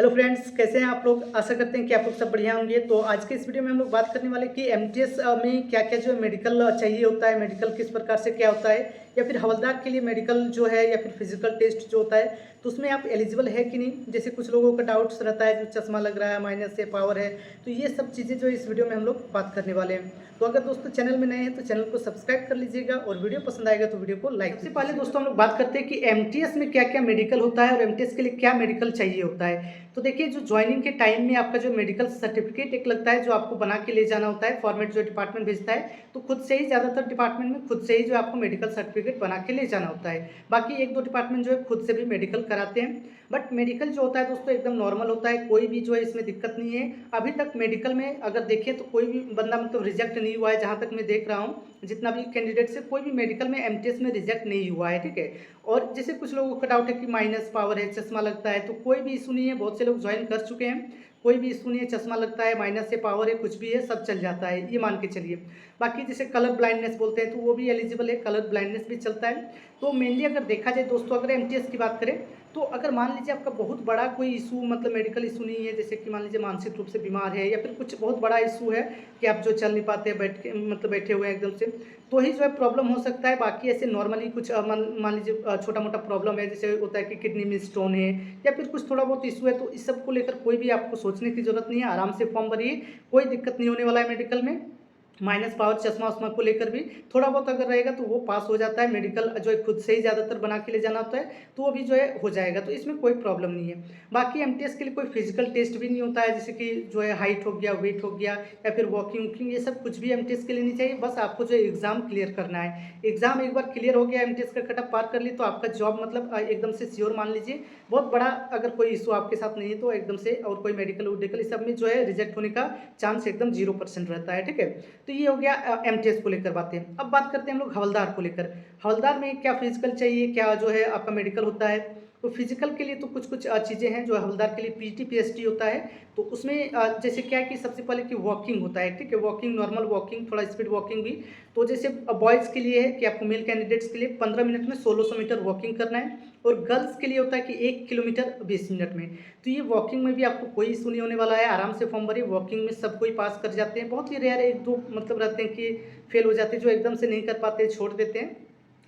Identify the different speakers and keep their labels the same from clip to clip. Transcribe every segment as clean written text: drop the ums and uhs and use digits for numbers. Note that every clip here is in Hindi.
Speaker 1: हेलो फ्रेंड्स, कैसे हैं आप लोग। आशा करते हैं कि आप लोग सब बढ़िया होंगे। तो आज के इस वीडियो में हम लोग बात करने वाले कि एमटीएस में क्या क्या जो है मेडिकल चाहिए होता है, मेडिकल किस प्रकार से क्या होता है, या फिर हवलदार के लिए मेडिकल जो है या फिर फिजिकल टेस्ट जो होता है तो उसमें आप एलिजिबल है कि नहीं। जैसे कुछ लोगों का डाउट्स रहता है, जो चश्मा लग रहा है, माइनस है, पावर है, तो ये सब चीज़ें जो इस वीडियो में हम लोग बात करने वाले हैं। तो अगर दोस्तों चैनल में नए हैं तो चैनल को सब्सक्राइब कर लीजिएगा और वीडियो पसंद आएगा तो वीडियो को लाइक। सबसे पहले दोस्तों हम लोग बात करते हैं कि एमटीएस में क्या क्या मेडिकल होता है और एमटीएस के लिए क्या मेडिकल चाहिए होता है। तो देखिए, जो ज्वाइनिंग के टाइम में आपका जो मेडिकल सर्टिफिकेट एक लगता है, जो आपको बना के ले जाना होता है, फॉर्मेट जो डिपार्टमेंट भेजता है, तो खुद से ही ज़्यादातर डिपार्टमेंट में खुद से ही जो आपको मेडिकल सर्टिफिकेट बना के ले जाना होता है। बाकी एक दो डिपार्टमेंट जो है खुद से भी मेडिकल कराते हैं। बट मेडिकल जो होता है दोस्तों एकदम नॉर्मल होता है, कोई भी जो है इसमें दिक्कत नहीं है। अभी तक मेडिकल में अगर देखें तो कोई भी बंदा मतलब रिजेक्ट नहीं हुआ है, जहाँ तक मैं देख रहा हूँ। जितना भी कैंडिडेट से कोई भी मेडिकल में एमटीएस में रिजेक्ट नहीं हुआ है, ठीक है। और जैसे कुछ लोगों का डाउट है कि माइनस पावर है, चश्मा लगता है, तो कोई भी इशू नहीं है। बहुत से लोग ज्वाइन कर चुके हैं, कोई भी इशू नहीं है। चश्मा लगता है, माइनस है, पावर है, कुछ भी है, सब चल जाता है, ये मान के चलिए। बाकी जैसे कलर ब्लाइंडनेस बोलते हैं तो वो भी एलिजिबल है, कलर ब्लाइंडनेस भी चलता है। तो मेनली अगर देखा जाए दोस्तों, अगर एमटीएस की बात करें तो अगर मान लीजिए आपका बहुत बड़ा कोई इशू मतलब मेडिकल इशू नहीं है, जैसे कि मान लीजिए मानसिक रूप से बीमार है या फिर कुछ बहुत बड़ा इशू है कि आप जो चल नहीं पाते, बैठ के मतलब बैठे हुए हैं एकदम से, तो ही जो है प्रॉब्लम हो सकता है। बाकी ऐसे नॉर्मली कुछ मान लीजिए छोटा मोटा प्रॉब्लम है, जैसे होता है कि किडनी में स्टोन है या फिर कुछ थोड़ा बहुत इशू है, तो इस सब को लेकर कोई भी आपको सोचने की जरूरत नहीं है। आराम से फॉर्म भरिए, कोई दिक्कत नहीं होने वाला है मेडिकल में। माइनस पावर चश्मा उश्मा को लेकर भी थोड़ा बहुत अगर रहेगा तो वो पास हो जाता है। मेडिकल जो है खुद से ही ज़्यादातर बना के ले जाना होता है, तो वो भी जो है हो जाएगा, तो इसमें कोई प्रॉब्लम नहीं है। बाकी एमटीएस के लिए कोई फिजिकल टेस्ट भी नहीं होता है, जैसे कि जो है हाइट हो गया, वेट हो गया, या फिर वॉकिंग वॉकिंग, ये सब कुछ भी एमटीएस के लिए नहीं चाहिए। बस आपको जो है एग्जाम क्लियर करना है। एग्जाम एक बार क्लियर हो गया, एमटीएस का कटअप पार कर ली, तो आपका जॉब मतलब एकदम से श्योर मान लीजिए। बहुत बड़ा अगर कोई इशू आपके साथ नहीं है तो एकदम से, और कोई मेडिकल वोडिकल इस सब में जो है रिजेक्ट होने का चांस एकदम 0% रहता है, ठीक है। तो ये हो गया एमटीएस को लेकर बातें। अब बात करते हैं हम लोग हवलदार को लेकर। हवलदार में क्या फिजिकल चाहिए, क्या जो है आपका मेडिकल होता है। तो फिजिकल के लिए तो कुछ कुछ चीज़ें हैं जो हवलदार के लिए पीटी पीएसटी होता है। तो उसमें जैसे क्या है कि सबसे पहले कि वॉकिंग होता है, ठीक है। वॉकिंग, नॉर्मल वॉकिंग, थोड़ा स्पीड वॉकिंग भी। तो जैसे बॉयज़ के लिए है कि आपको मेल कैंडिडेट्स के लिए 15 मिनट में 1600 मीटर वॉकिंग करना है, और गर्ल्स के लिए होता है कि 1 किलोमीटर 20 मिनट में। तो ये वॉकिंग में भी आपको कोई इशू नहीं होने वाला है। आराम से फॉर्म भरिए, वॉकिंग में सब कोई पास कर जाते हैं। बहुत ही रेयर एक दो मतलब रहते हैं कि फेल हो जाते हैं, जो एकदम से नहीं कर पाते, छोड़ देते हैं।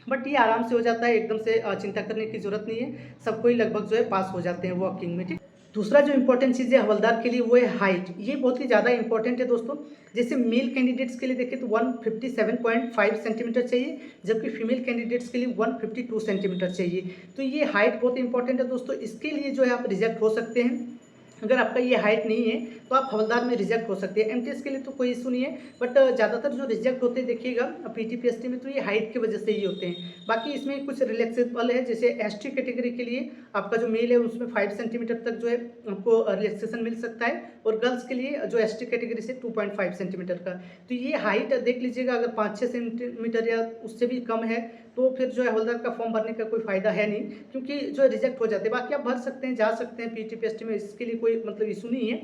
Speaker 1: बट ये आराम से हो जाता है, एकदम से चिंता करने की जरूरत नहीं है। सब कोई लगभग जो है पास हो जाते हैं वॉकिंग में, ठीक। दूसरा जो इंपॉर्टेंट चीज़ है हवलदार के लिए वो है हाइट। ये बहुत ही ज़्यादा इंपॉर्टेंट है दोस्तों। जैसे मेल कैंडिडेट्स के लिए देखें तो 157.5 सेंटीमीटर चाहिए, जबकि फीमेल कैंडिडेट्स के लिए 152 सेंटीमीटर चाहिए। तो ये हाइट बहुत इंपॉर्टेंट है दोस्तों। इसके लिए जो है आप रिजेक्ट हो सकते हैं। अगर आपका ये हाइट नहीं है तो आप हवलदार में रिजेक्ट हो सकते हैं। एमटीएस के लिए तो कोई इशू नहीं है, बट ज़्यादातर जो रिजेक्ट होते हैं देखिएगा पीटी पीएसटी में, तो ये हाइट की वजह से ही होते हैं। बाकी इसमें कुछ रिलैक्सेबल है, जैसे एसटी कैटेगरी के लिए आपका जो मेल है उसमें 5 सेंटीमीटर तक जो है आपको रिलैक्सेशन मिल सकता है, और गर्ल्स के लिए जो एसटी कैटेगरी से 2.5 सेंटीमीटर का। तो ये हाइट देख लीजिएगा, अगर 5-6 सेंटीमीटर या उससे भी कम है तो फिर जो है हवलदार का फॉर्म भरने का कोई फ़ायदा है नहीं, क्योंकि जो रिजेक्ट हो जाते हैं। बाकी आप भर सकते हैं, जा सकते हैं पीटी पीएसटी में, इसके लिए कोई मतलब इशू नहीं है।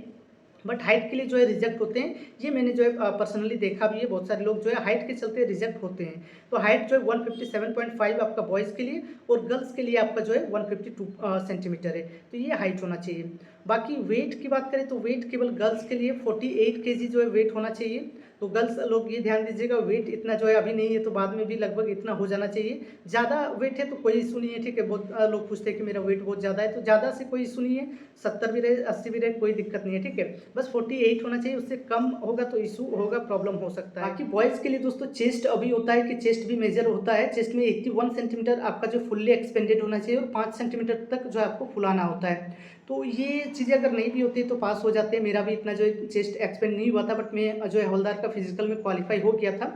Speaker 1: बट हाइट के लिए जो है रिजेक्ट होते हैं, ये मैंने जो है पर्सनली देखा भी है। बहुत सारे लोग जो है हाइट के चलते रिजेक्ट होते हैं। तो हाइट जो है 157.5 आपका बॉयज़ के लिए, और गर्ल्स के लिए आपका जो है 152 सेंटीमीटर है। तो ये हाइट होना चाहिए। बाकी वेट की बात करें तो वेट केवल गर्ल्स के लिए 48 केजी जो है वेट होना चाहिए। तो गर्ल्स लोग ये ध्यान दीजिएगा, वेट इतना जो है अभी नहीं है तो बाद में भी लगभग इतना हो जाना चाहिए। ज़्यादा वेट है तो कोई इशू नहीं है, ठीक है। बहुत लोग पूछते हैं कि मेरा वेट बहुत ज़्यादा है, तो ज़्यादा से कोई इशू नहीं है। 70 भी रहे, 80 भी रहे, कोई दिक्कत नहीं है, ठीक है। बस 48 होना चाहिए, उससे कम होगा तो इशू होगा, प्रॉब्लम हो सकता है। बाकी बॉयज़ के लिए दोस्तों चेस्ट अभी होता है कि चेस्ट भी मेजर होता है। चेस्ट में 81 सेंटीमीटर आपका जो फुल्ली एक्सपेंडेड होना चाहिए, और 5 सेंटीमीटर तक जो है आपको फुलाना होता है। तो ये चीज़ें अगर नहीं भी होती तो पास हो जाते हैं। मेरा भी इतना जो है चेस्ट एक्सपेंड नहीं हुआ था, बट मैं जो है हवलदार का फिजिकल में क्वालिफाई हो गया था।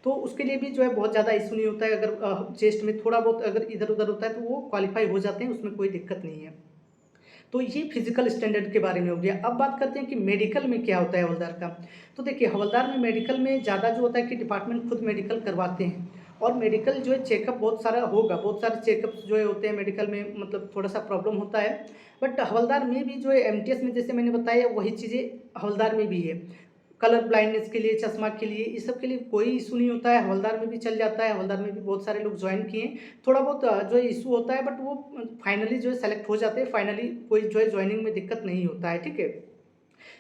Speaker 1: तो उसके लिए भी जो है बहुत ज़्यादा इशू नहीं होता है। अगर चेस्ट में थोड़ा बहुत अगर इधर उधर होता है तो वो क्वालिफाई हो जाते हैं, उसमें कोई दिक्कत नहीं है। तो ये फिजिकल स्टैंडर्ड के बारे में हो गया। अब बात करते हैं कि मेडिकल में क्या होता है हवलदार का। तो देखिए, हवलदार में मेडिकल में ज़्यादा जो होता है कि डिपार्टमेंट खुद मेडिकल करवाते हैं, और मेडिकल जो है चेकअप बहुत सारा होगा, बहुत सारे चेकअप्स जो है होते हैं मेडिकल में, मतलब थोड़ा सा प्रॉब्लम होता है। बट हवलदार में भी जो है एमटीएस में जैसे मैंने बताया वही चीज़ें हवलदार में भी है। कलर ब्लाइंडनेस के लिए, चश्मा के लिए, इस सब के लिए कोई इशू नहीं होता है। हवलदार में भी चल जाता है, हवलदार में भी बहुत सारे लोग ज्वाइन किए हैं। थोड़ा बहुत जो है इशू होता है, बट वो फाइनली जो है सेलेक्ट हो जाते हैं, फाइनली कोई जो है ज्वाइनिंग में दिक्कत नहीं होता है, ठीक है।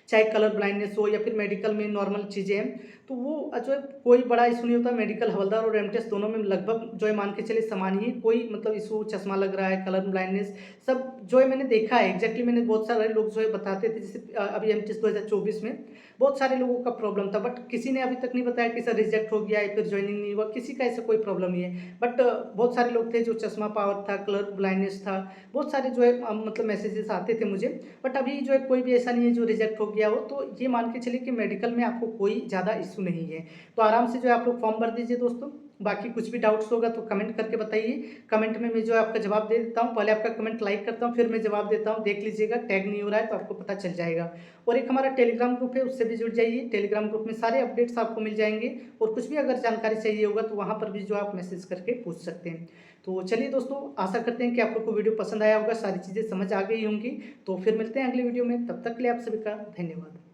Speaker 1: चाहे कलर ब्लाइंडनेस हो या फिर मेडिकल में नॉर्मल चीज़ें हैं, तो वो जो है कोई बड़ा इशू नहीं होता। मेडिकल हवलदार और एमटीएस दोनों में लगभग जो है मान के चलिए समान ही है, कोई मतलब इशू चश्मा लग रहा है, कलर ब्लाइंडनेस सब जो है मैंने देखा है एग्जैक्टली। मैंने बहुत सारे लोग जो है बताते थे, जैसे अभी एमटीएस 2024 में बहुत सारे लोगों का प्रॉब्लम था, बट किसी ने अभी तक नहीं बताया कि सर रिजेक्ट हो गया या फिर ज्वाइनिंग नहीं हुआ, किसी का ऐसा कोई प्रॉब्लम नहीं है। बट बहुत सारे लोग थे जो चश्मा पावर था, कलर ब्लाइंडनेस था, बहुत सारे जो है मतलब मैसेजेस आते थे मुझे। बट अभी जो है कोई भी ऐसा नहीं है जो रिजेक्ट हो गया हो, तो ये मान के चलिए कि मेडिकल में आपको कोई ज़्यादा इशू नहीं है। तो आराम से जो है आप लोग फॉर्म भर दीजिए दोस्तों। बाकी कुछ भी डाउट्स होगा तो कमेंट करके बताइए। कमेंट में मैं जो है आपका जवाब दे देता हूँ। पहले आपका कमेंट लाइक करता हूँ, फिर मैं जवाब देता हूँ, देख लीजिएगा। टैग नहीं हो रहा है तो आपको पता चल जाएगा। और एक हमारा टेलीग्राम ग्रुप है, उससे भी जुड़ जाइए। टेलीग्राम ग्रुप में सारे अपडेट्स आपको मिल जाएंगे, और कुछ भी अगर जानकारी चाहिए होगा तो वहाँ पर भी जो आप मैसेज करके पूछ सकते हैं। तो चलिए दोस्तों, आशा करते हैं कि आप लोग को वीडियो पसंद आया होगा, सारी चीज़ें समझ आ गई होंगी। तो फिर मिलते हैं अगले वीडियो में, तब तक के लिए आप सभी का धन्यवाद।